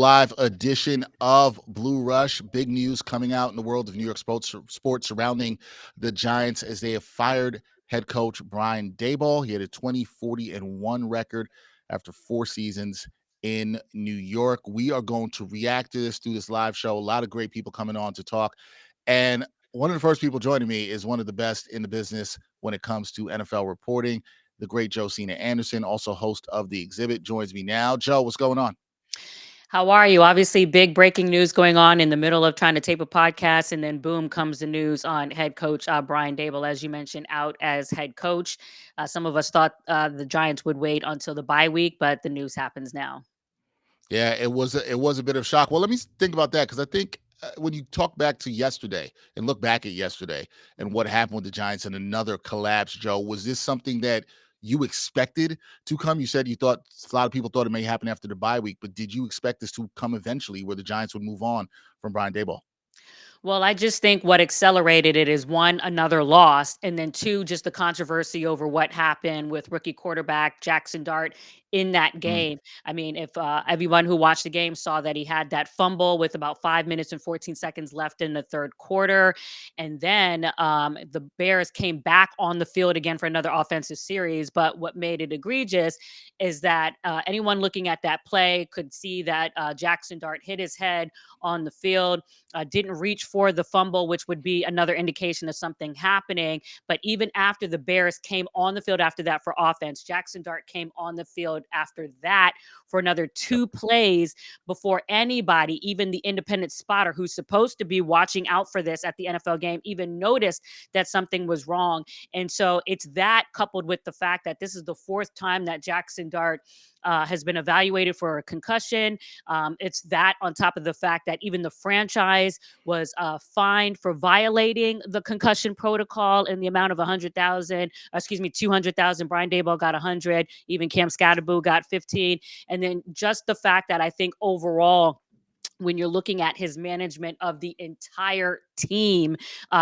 live edition of Blue Rush. Big news coming out in the world of New York sports surrounding the Giants as they have fired head coach Brian Daboll. He had a 20-40-1 record after 4 seasons in New York. We are going to react to this through this live show. A lot of great people coming on to talk. And one of the first people joining me is one of the best in the business when it comes to NFL reporting. The great Josina Anderson, also host of The Exhibit, joins me now. Joe, what's going on? How are you? Obviously, big breaking news going on in the middle of trying to tape a podcast, and then boom comes the news on head coach Brian Daboll, as you mentioned, out as head coach. Some of us thought the Giants would wait until the bye week, but the news happens now. Yeah, it was a bit of shock. Well, let me think about that because I think when you talk back to yesterday and look back at yesterday and what happened with the Giants and another collapse, Joe, was this something that you expected to come? You said you thought a lot of people thought it may happen after the bye week, but did you expect this to come eventually where the Giants would move on from Brian Daboll? Well, I just think what accelerated it is one, another loss, and then two, just the controversy over what happened with rookie quarterback Jaxson Dart in that Mm, game. I mean, if everyone who watched the game saw that he had that fumble with about 5 minutes and 14 seconds left in the third quarter. And then the Bears came back on the field again for another offensive series. But what made it egregious is that anyone looking at that play could see that Jaxson Dart hit his head on the field, didn't reach for the fumble, which would be another indication of something happening. But even after the Bears came on the field after that for offense, Jaxson Dart came on the field after that for another yep. 2 plays before anybody, even the independent spotter who's supposed to be watching out for this at the NFL game, even noticed that something was wrong. And so it's that coupled with the fact that this is the fourth time that Jaxson Dart has been evaluated for a concussion. It's that on top of the fact that even the franchise was fined for violating the concussion protocol in the amount of 100,000, excuse me, 200,000. Brian Daboll got 100. Even Cam Scatterboo got 15. And then just the fact that I think overall, when you're looking at his management of the entire team,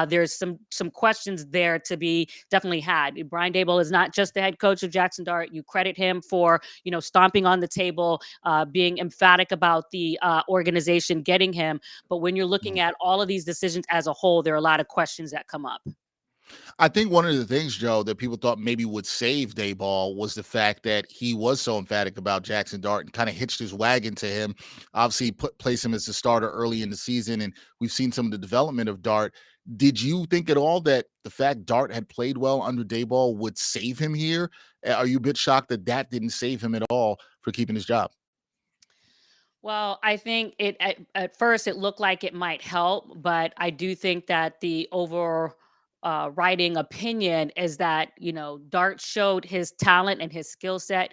there's some questions there to be definitely had. Brian Daboll is not just the head coach of Jaxson Dart. You credit him for stomping on the table, being emphatic about the organization getting him. But when you're looking Mm. at all of these decisions as a whole, there are a lot of questions that come up. I think one of the things, Joe, that people thought maybe would save Dayball was the fact that he was so emphatic about Jaxson Dart and kind of hitched his wagon to him. Obviously, placed him as a starter early in the season, and we've seen some of the development of Dart. Did you think at all that the fact Dart had played well under Dayball would save him here? Are you a bit shocked that that didn't save him at all for keeping his job? Well, I think at first it looked like it might help, but I do think that the writing opinion is that Dart showed his talent and his skill set,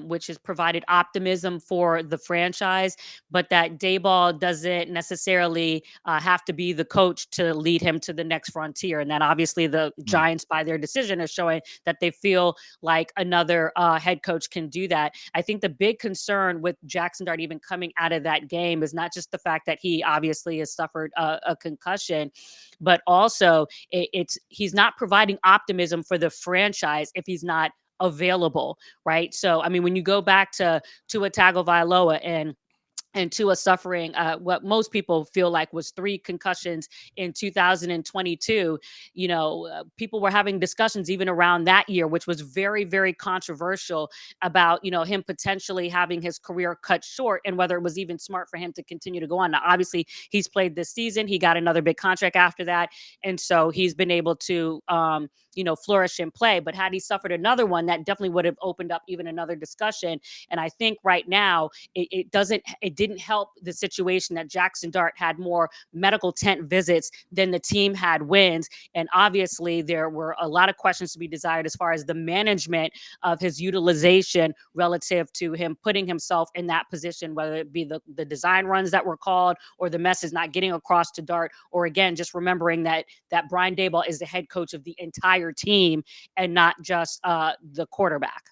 which has provided optimism for the franchise, but that Dayball doesn't necessarily have to be the coach to lead him to the next frontier, and that obviously the Mm, Giants, by their decision, are showing that they feel like another head coach can do that. I think the big concern with Jaxson Dart even coming out of that game is not just the fact that he obviously has suffered a concussion, but also it's he's not providing optimism for the franchise if he's not available, right? So I mean, when you go back to Tua Tagovailoa and Tua suffering what most people feel like was 3 concussions in 2022. People were having discussions even around that year, which was very, very controversial about, him potentially having his career cut short and whether it was even smart for him to continue to go on. Now, obviously, he's played this season. He got another big contract after that. And so he's been able to, flourish and play. But had he suffered another one, that definitely would have opened up even another discussion. And I think right now, it didn't help the situation that Jaxson Dart had more medical tent visits than the team had wins. And obviously there were a lot of questions to be desired as far as the management of his utilization relative to him putting himself in that position, whether it be the design runs that were called or the message not getting across to Dart, or again just remembering that Brian Daboll is the head coach of the entire team and not just the quarterback.